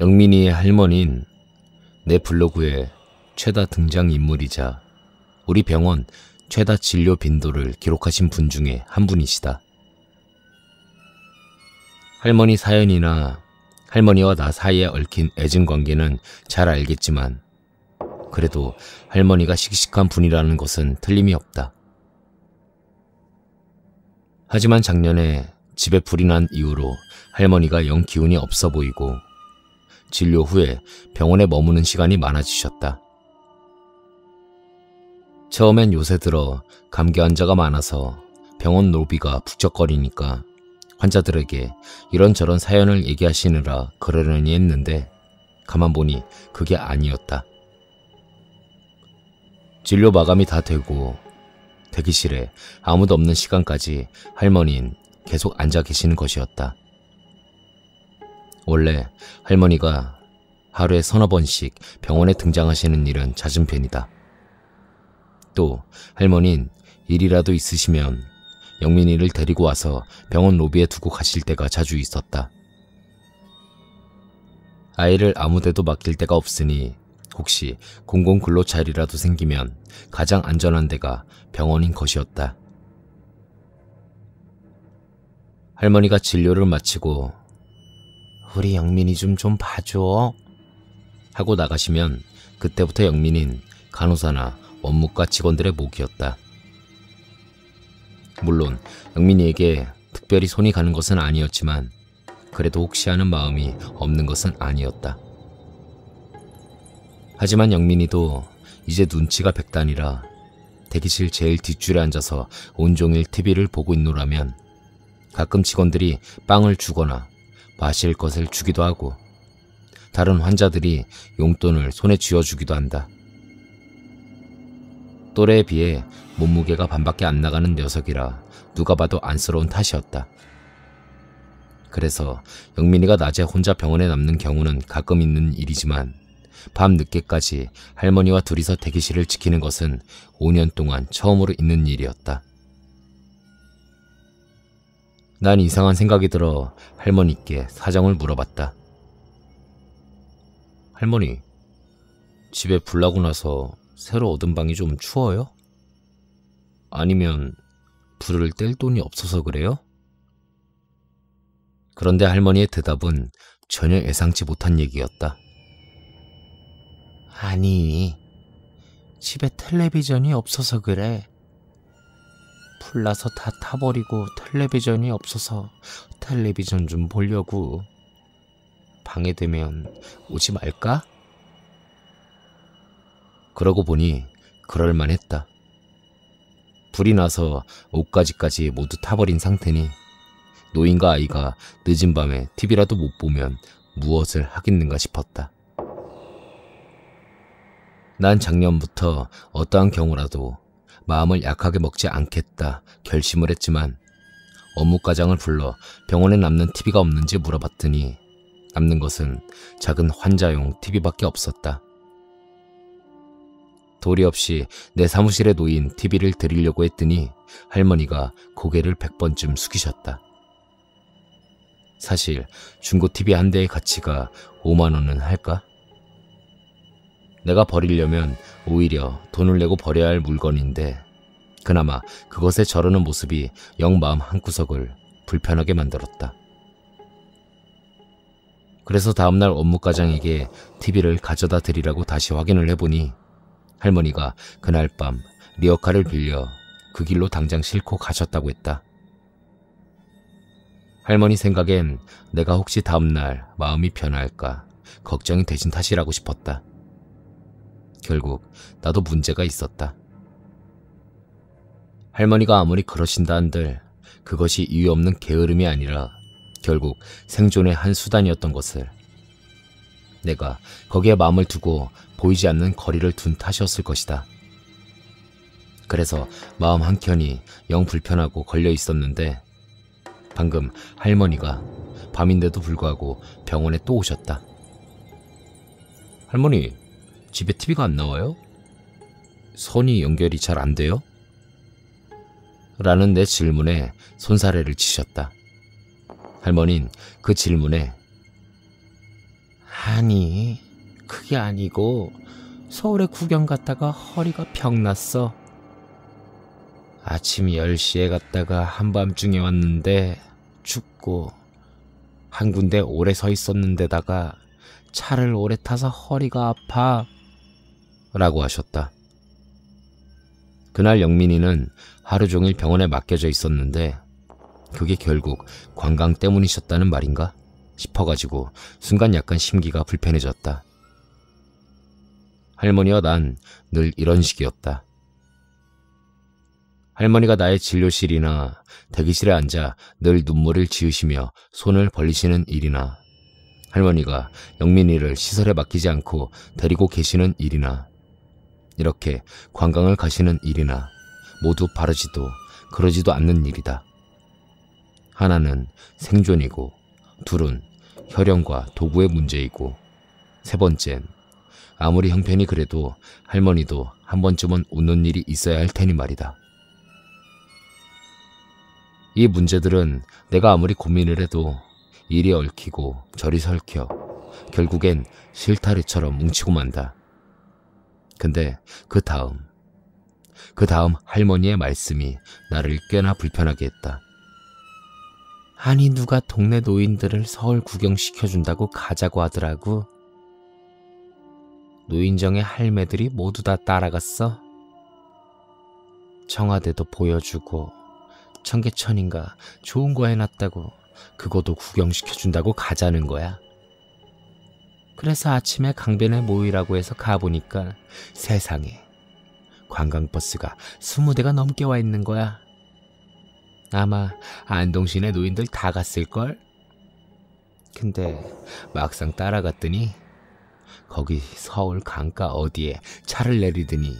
영민이의 할머니는 내 블로그의 최다 등장인물이자 우리 병원 최다 진료 빈도를 기록하신 분 중에 한 분이시다. 할머니 사연이나 할머니와 나 사이에 얽힌 애증관계는 잘 알겠지만 그래도 할머니가 씩씩한 분이라는 것은 틀림이 없다. 하지만 작년에 집에 불이 난 이후로 할머니가 영 기운이 없어 보이고 진료 후에 병원에 머무는 시간이 많아지셨다. 처음엔 요새 들어 감기 환자가 많아서 병원 로비가 북적거리니까 환자들에게 이런저런 사연을 얘기하시느라 그러려니 했는데 가만 보니 그게 아니었다. 진료 마감이 다 되고 대기실에 아무도 없는 시간까지 할머니는 계속 앉아 계시는 것이었다. 원래 할머니가 하루에 서너 번씩 병원에 등장하시는 일은 잦은 편이다. 또 할머니는 일이라도 있으시면 영민이를 데리고 와서 병원 로비에 두고 가실 때가 자주 있었다. 아이를 아무데도 맡길 데가 없으니 혹시 공공근로자리라도 생기면 가장 안전한 데가 병원인 것이었다. 할머니가 진료를 마치고 우리 영민이 좀 봐줘 하고 나가시면 그때부터 영민이는 간호사나 원무과 직원들의 목이었다. 물론 영민이에게 특별히 손이 가는 것은 아니었지만 그래도 혹시 하는 마음이 없는 것은 아니었다. 하지만 영민이도 이제 눈치가 백단이라 대기실 제일 뒷줄에 앉아서 온종일 TV를 보고 있노라면 가끔 직원들이 빵을 주거나 마실 것을 주기도 하고 다른 환자들이 용돈을 손에 쥐어주기도 한다. 또래에 비해 몸무게가 반밖에 안 나가는 녀석이라 누가 봐도 안쓰러운 탓이었다. 그래서 영민이가 낮에 혼자 병원에 남는 경우는 가끔 있는 일이지만 밤 늦게까지 할머니와 둘이서 대기실을 지키는 것은 5년 동안 처음으로 있는 일이었다. 난 이상한 생각이 들어 할머니께 사정을 물어봤다. 할머니, 집에 불 나고 나서 새로 얻은 방이 좀 추워요? 아니면 불을 뗄 돈이 없어서 그래요? 그런데 할머니의 대답은 전혀 예상치 못한 얘기였다. 아니, 집에 텔레비전이 없어서 그래. 불나서 다 타버리고 텔레비전이 없어서 텔레비전 좀 보려고. 방해되면 오지 말까? 그러고 보니 그럴만했다. 불이 나서 옷가지까지 모두 타버린 상태니 노인과 아이가 늦은 밤에 TV라도 못 보면 무엇을 하겠는가 싶었다. 난 작년부터 어떠한 경우라도 마음을 약하게 먹지 않겠다 결심을 했지만 업무과장을 불러 병원에 남는 TV가 없는지 물어봤더니 남는 것은 작은 환자용 TV밖에 없었다. 도리 없이 내 사무실에 놓인 TV를 드리려고 했더니 할머니가 고개를 100번쯤 숙이셨다. 사실 중고 TV 한 대의 가치가 5만 원은 할까? 내가 버리려면 오히려 돈을 내고 버려야 할 물건인데 그나마 그것에 저러는 모습이 영 마음 한구석을 불편하게 만들었다. 그래서 다음날 업무과장에게 TV를 가져다 드리라고 다시 확인을 해보니 할머니가 그날 밤 리어카를 빌려 그 길로 당장 싣고 가셨다고 했다. 할머니 생각엔 내가 혹시 다음날 마음이 변할까 걱정이 되신 탓이라고 싶었다. 결국 나도 문제가 있었다. 할머니가 아무리 그러신다 한들 그것이 이유 없는 게으름이 아니라 결국 생존의 한 수단이었던 것을 내가 거기에 마음을 두고 보이지 않는 거리를 둔 탓이었을 것이다. 그래서 마음 한켠이 영 불편하고 걸려 있었는데 방금 할머니가 밤인데도 불구하고 병원에 또 오셨다. 할머니, 집에 TV가 안 나와요? 선이 연결이 잘 안 돼요? 라는 내 질문에 손사래를 치셨다. 할머니는 그 질문에 아니, 그게 아니고 서울에 구경 갔다가 허리가 병 났어. 아침 10시에 갔다가 한밤중에 왔는데 춥고 한 군데 오래 서 있었는데다가 차를 오래 타서 허리가 아파 라고 하셨다. 그날 영민이는 하루 종일 병원에 맡겨져 있었는데 그게 결국 관광 때문이셨다는 말인가 싶어가지고 순간 약간 심기가 불편해졌다. 할머니와 난 늘 이런 식이었다. 할머니가 나의 진료실이나 대기실에 앉아 늘 눈물을 지으시며 손을 벌리시는 일이나 할머니가 영민이를 시설에 맡기지 않고 데리고 계시는 일이나 이렇게 관광을 가시는 일이나 모두 바르지도 그러지도 않는 일이다. 하나는 생존이고 둘은 혈연과 도구의 문제이고 세 번째는 아무리 형편이 그래도 할머니도 한 번쯤은 웃는 일이 있어야 할 테니 말이다. 이 문제들은 내가 아무리 고민을 해도 이리 얽히고 저리 설켜 결국엔 실타래처럼 뭉치고 만다. 근데 그 다음 할머니의 말씀이 나를 꽤나 불편하게 했다. 아니 누가 동네 노인들을 서울 구경시켜준다고 가자고 하더라고. 노인정의 할매들이 모두 다 따라갔어. 청와대도 보여주고 청계천인가 좋은 거 해놨다고 그거도 구경시켜준다고 가자는 거야. 그래서 아침에 강변에 모이라고 해서 가보니까 세상에 관광버스가 20대가 넘게 와 있는 거야. 아마 안동시내 노인들 다 갔을걸? 근데 막상 따라갔더니 거기 서울 강가 어디에 차를 내리더니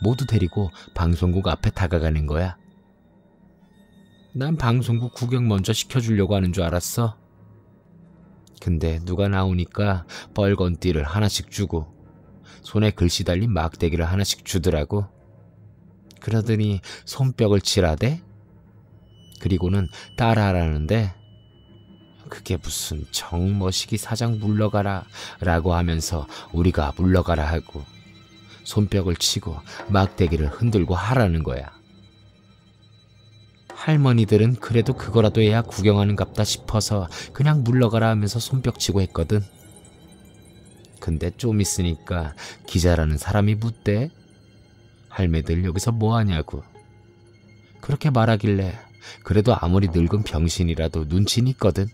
모두 데리고 방송국 앞에 다가가는 거야. 난 방송국 구경 먼저 시켜주려고 하는 줄 알았어. 근데 누가 나오니까 빨간 띠를 하나씩 주고 손에 글씨 달린 막대기를 하나씩 주더라고. 그러더니 손뼉을 치라대? 그리고는 따라하라는데 그게 무슨 정머시기 사장 물러가라 라고 하면서 우리가 물러가라 하고 손뼉을 치고 막대기를 흔들고 하라는 거야. 할머니들은 그래도 그거라도 해야 구경하는갑다 싶어서 그냥 물러가라 하면서 손뼉치고 했거든. 근데 좀 있으니까 기자라는 사람이 묻대. 할매들 여기서 뭐하냐고. 그렇게 말하길래 그래도 아무리 늙은 병신이라도 눈치는 있거든.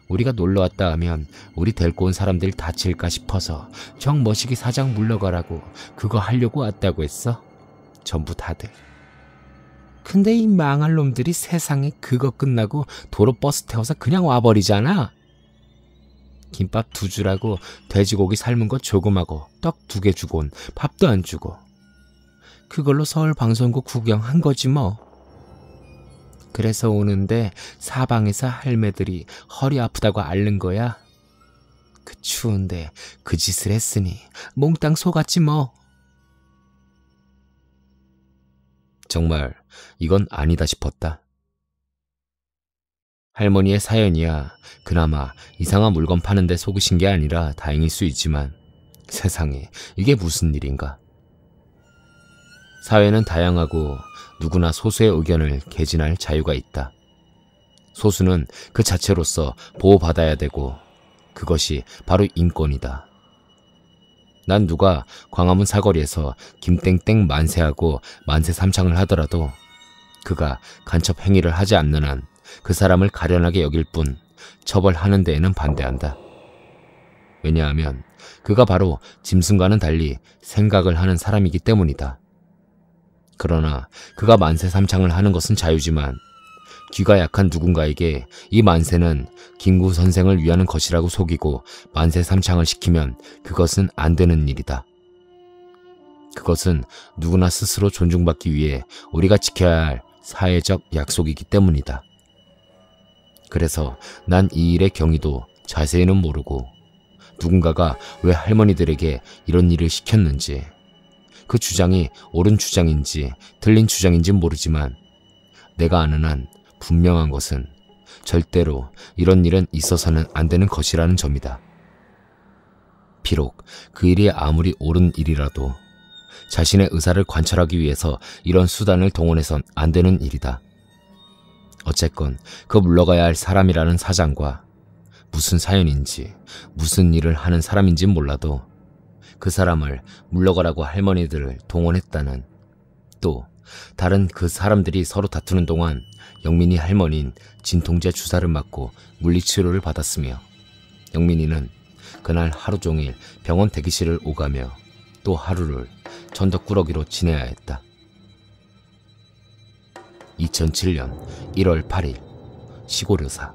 우리가 놀러왔다 하면 우리 데리고 온 사람들 다칠까 싶어서 정머시기 사장 물러가라고 그거 하려고 왔다고 했어. 전부 다들. 근데 이 망할 놈들이 세상에 그거 끝나고 도로 버스 태워서 그냥 와버리잖아. 김밥 2주라고 돼지고기 삶은 거 조금하고 떡 2개 주곤 밥도 안 주고 그걸로 서울 방송국 구경한 거지 뭐. 그래서 오는데 사방에서 할매들이 허리 아프다고 앓는 거야. 그 추운데 그 짓을 했으니 몽땅 속았지 뭐. 정말 이건 아니다 싶었다. 할머니의 사연이야 그나마 이상한 물건 파는데 속으신 게 아니라 다행일 수 있지만 세상에 이게 무슨 일인가. 사회는 다양하고 누구나 소수의 의견을 개진할 자유가 있다. 소수는 그 자체로서 보호받아야 되고 그것이 바로 인권이다. 난 누가 광화문 사거리에서 김땡땡 만세하고 만세 삼창을 하더라도 그가 간첩 행위를 하지 않는 한 그 사람을 가련하게 여길 뿐 처벌하는 데에는 반대한다. 왜냐하면 그가 바로 짐승과는 달리 생각을 하는 사람이기 때문이다. 그러나 그가 만세 삼창을 하는 것은 자유지만 귀가 약한 누군가에게 이 만세는 김구 선생을 위하는 것이라고 속이고 만세 삼창을 시키면 그것은 안 되는 일이다. 그것은 누구나 스스로 존중받기 위해 우리가 지켜야 할 사회적 약속이기 때문이다. 그래서 난 이 일의 경위도 자세히는 모르고 누군가가 왜 할머니들에게 이런 일을 시켰는지 그 주장이 옳은 주장인지 틀린 주장인지 모르지만 내가 아는 한 분명한 것은 절대로 이런 일은 있어서는 안 되는 것이라는 점이다. 비록 그 일이 아무리 옳은 일이라도 자신의 의사를 관철하기 위해서 이런 수단을 동원해선 안 되는 일이다. 어쨌건 그 물러가야 할 사람이라는 사장과 무슨 사연인지 무슨 일을 하는 사람인진 몰라도 그 사람을 물러가라고 할머니들을 동원했다는, 또 다른 그 사람들이 서로 다투는 동안 영민이 할머니인 진통제 주사를 맞고 물리치료를 받았으며 영민이는 그날 하루 종일 병원 대기실을 오가며 또 하루를 천덕꾸러기로 지내야 했다. 2007년 1월 8일 시골 의사.